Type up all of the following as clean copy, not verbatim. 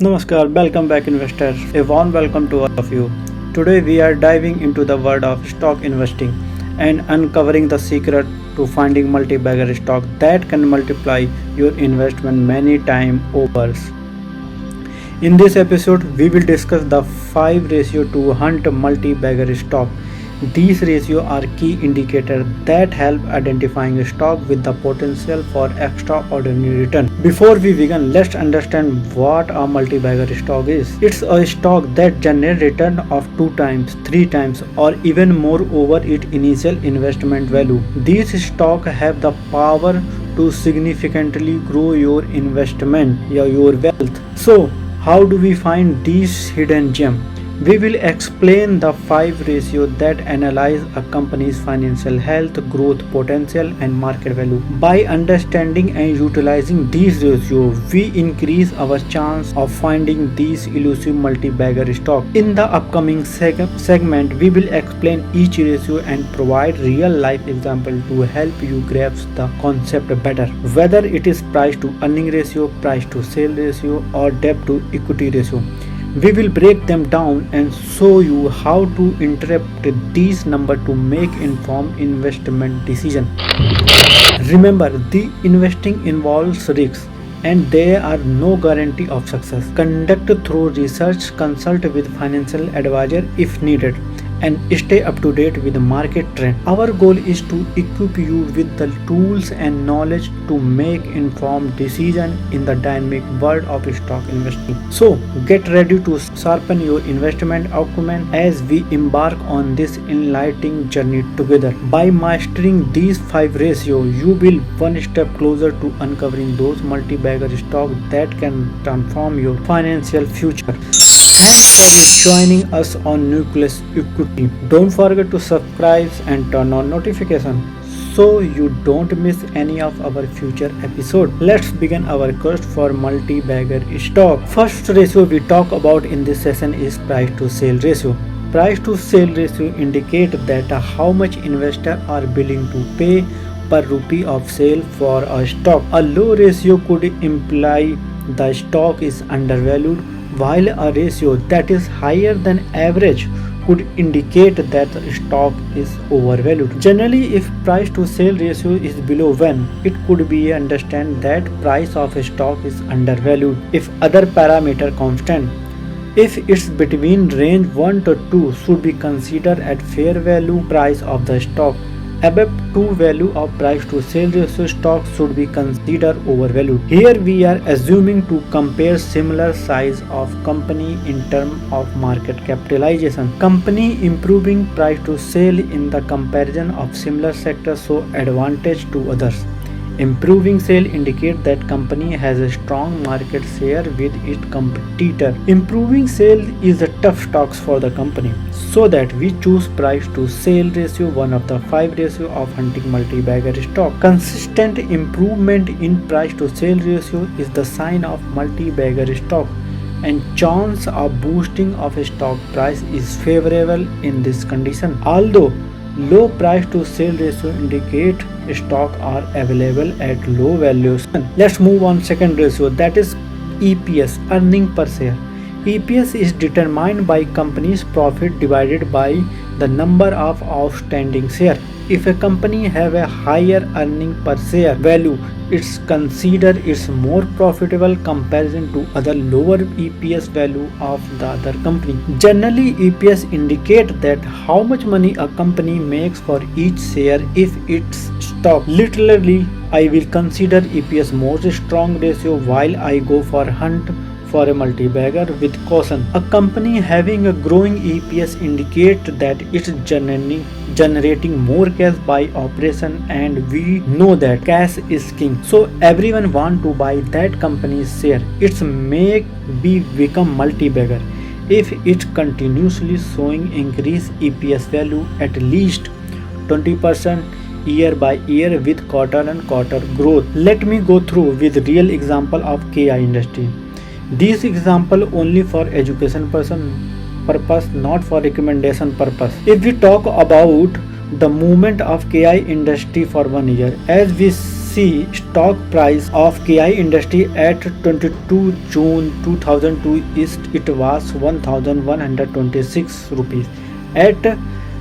Namaskar, welcome back investors. A warm welcome to all of you. Today we are diving into the world of stock investing and uncovering the secret to finding multi-bagger stock that can multiply your investment many times over. In this episode, we will discuss the 5 ratio to hunt multi-bagger stock. These ratios are key indicators that help identifying a stock with the potential for extraordinary return. Before we begin, let's understand what a multi-bagger stock is. It's a stock that generates return of 2 times, 3 times or even more over its initial investment value. These stocks have the power to significantly grow your investment, your wealth. So, how do we find these hidden gems? We will explain the 5 ratios that analyze a company's financial health, growth potential, and market value. By understanding and utilizing these ratios, we increase our chance of finding these elusive multi-bagger stock. In the upcoming segment, we will explain each ratio and provide real-life example to help you grasp the concept better. Whether it is price to earning ratio, price to sale ratio, or debt to equity ratio, we will break them down and show you how to interpret these numbers to make informed investment decisions. Remember, the investing involves risks and there are no guarantee of success. Conduct thorough research, consult with financial advisor if needed, and stay up to date with the market trend. Our goal is to equip you with the tools and knowledge to make informed decisions in the dynamic world of stock investing. So, get ready to sharpen your investment acumen as we embark on this enlightening journey together. By mastering these 5 ratios, you will one step closer to uncovering those multi-bagger stocks that can transform your financial future. Thanks for joining us on Nucleus Equity. Don't forget to subscribe and turn on notifications so you don't miss any of our future episodes. Let's begin our quest for multi-bagger stock. First ratio we talk about in this session is price to sale ratio. Price to sale ratio indicates that how much investors are willing to pay per rupee of sale for a stock. A low ratio could imply the stock is undervalued, while a ratio that is higher than average could indicate that the stock is overvalued. Generally, if price to sale ratio is below 1, it could be understand that price of a stock is undervalued if other parameter constant. If it's between range 1 to 2 should be considered at fair value price of the stock. Above 2 value of price to sale ratio stock should be considered overvalued. Here we are assuming to compare similar size of company in terms of market capitalization. Company improving price to sale in the comparison of similar sectors show advantage to others. Improving sale indicate that company has a strong market share with its competitor. Improving sale is a tough stocks for the company, so that we choose price to sale ratio, one of the 5 ratio of hunting multi-bagger stock. Consistent improvement in price to sale ratio is the sign of multi-bagger stock, and chance of boosting of a stock price is favorable in this condition. Although low price to sale ratio indicate stock are available at low valuation. Let's move on second ratio, that is EPS, earning per share. EPS is determined by company's profit divided by the number of outstanding shares. If a company have a higher earning per share value, it's considered it's more profitable comparison to other lower EPS value of the other company. Generally, EPS indicate that how much money a company makes for each share if its stock. Literally, I will consider EPS most strong ratio while I go for hunt for a multi-bagger with caution. A company having a growing EPS indicate that it's generating more cash by operation, and we know that cash is king. So everyone want to buy that company's share. It's make be become multi-bagger if it continuously showing increased EPS value at least 20% year by year with quarter and quarter growth. Let me go through with real example of KI industry. This example only for education purpose, not for recommendation purpose. If we talk about the movement of KI industry for 1 year, as we see see stock price of KI Industry at 22 June 2002 it was 1126 rupees. At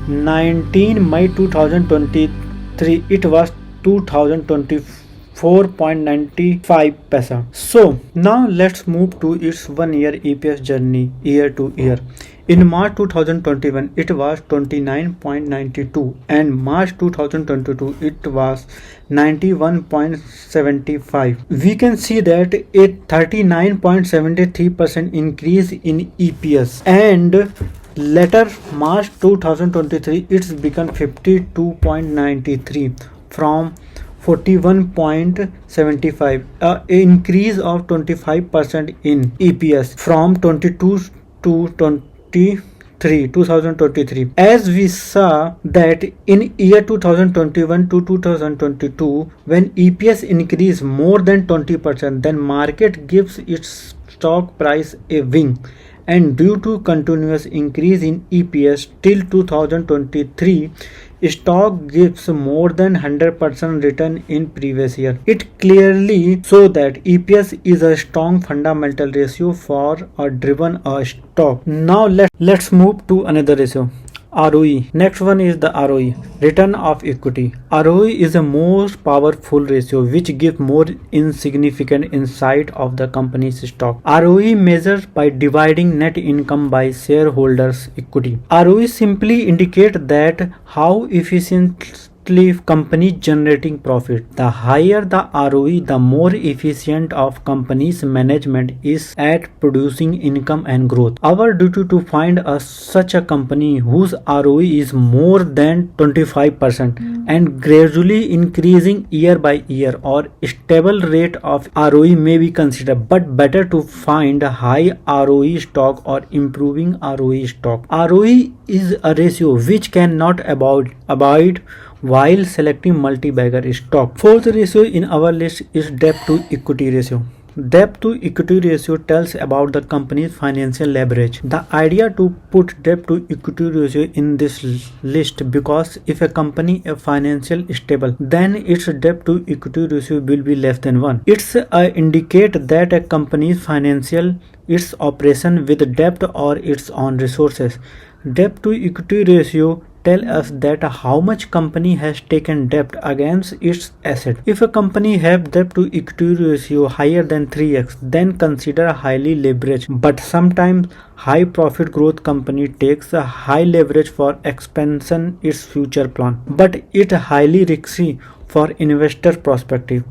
19 May 2023 it was 2024.95 paisa. So now let's move to its 1 year EPS journey year to year. In March 2021 it was 29.92 and March 2022 it was 91.75. We can see that a 39.73% increase in EPS, and later March 2023 it's become 52.93 from 41.75, an increase of 25% in EPS from 22 to 2023. As we saw that in year 2021 to 2022, when EPS increase more than 20%, then market gives its stock price a wing, and due to continuous increase in EPS till 2023, stock gives more than 100% return in previous year. It clearly shows that EPS is a strong fundamental ratio for a driven stock. Now let's move to another ratio, ROE. Next one is the ROE, return of equity. ROE is a most powerful ratio which gives more insignificant insight of the company's stock. ROE measures by dividing net income by shareholders' equity. ROE simply indicates that how efficiently company generating profit. The higher the ROE, the more efficient of company's management is at producing income and growth. Our duty to find such a company whose ROE is more than 25% and gradually increasing year by year, or stable rate of ROE may be considered, but better to find a high ROE stock or improving ROE stock. ROE is a ratio which cannot avoid while selecting multi-bagger stock. Fourth ratio in our list is debt to equity ratio. Debt to equity ratio tells about the company's financial leverage. The idea to put debt to equity ratio in this list because if a company is financially stable, then its debt to equity ratio will be less than 1. It's indicate that a company's financial its operation with debt or its own resources. Debt to equity ratio tell us that how much company has taken debt against its asset. If a company have debt to equity ratio higher than 3x, then consider highly leveraged. But sometimes high profit growth company takes a high leverage for expansion its future plan, but it highly risky for investor perspective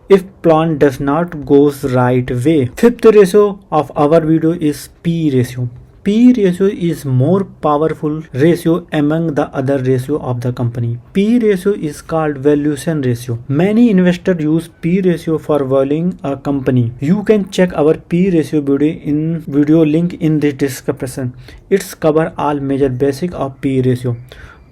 if plan does not goes right way. Fifth ratio of our video is P ratio. P ratio is more powerful ratio among the other ratio of the company. P ratio is called valuation ratio. Many investors use P ratio for valuing a company. You can check our P ratio video link in the description. It's cover all major basic of P ratio.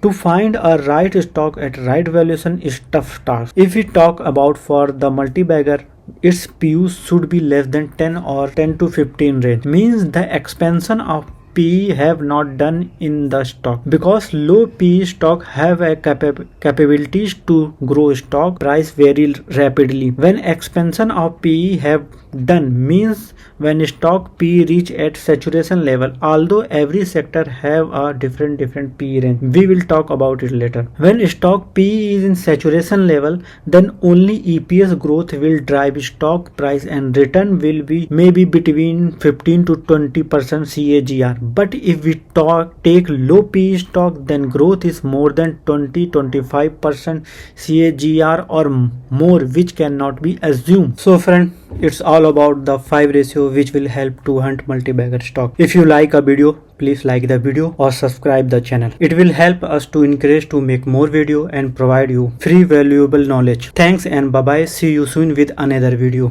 To find a right stock at right valuation is tough task. If we talk about for the multi-bagger, its PU should be less than 10 or 10 to 15 range. Means the expansion of PE have not done in the stock, because low PE stock have a capabilities to grow stock price very rapidly. When expansion of PE have done means when stock PE reach at saturation level, although every sector have a different PE range. We will talk about it later. When stock PE is in saturation level, then only EPS growth will drive stock price and return will be maybe between 15 to 20% CAGR. But if we take low PE stock, then growth is more than 20-25% CAGR or more, which cannot be assumed. So friend, it's all about the 5 ratio which will help to hunt multi-bagger stock. If you like a video, please like the video or subscribe the channel. It will help us to encourage to make more video and provide you free valuable knowledge. Thanks and bye bye. See you soon with another video.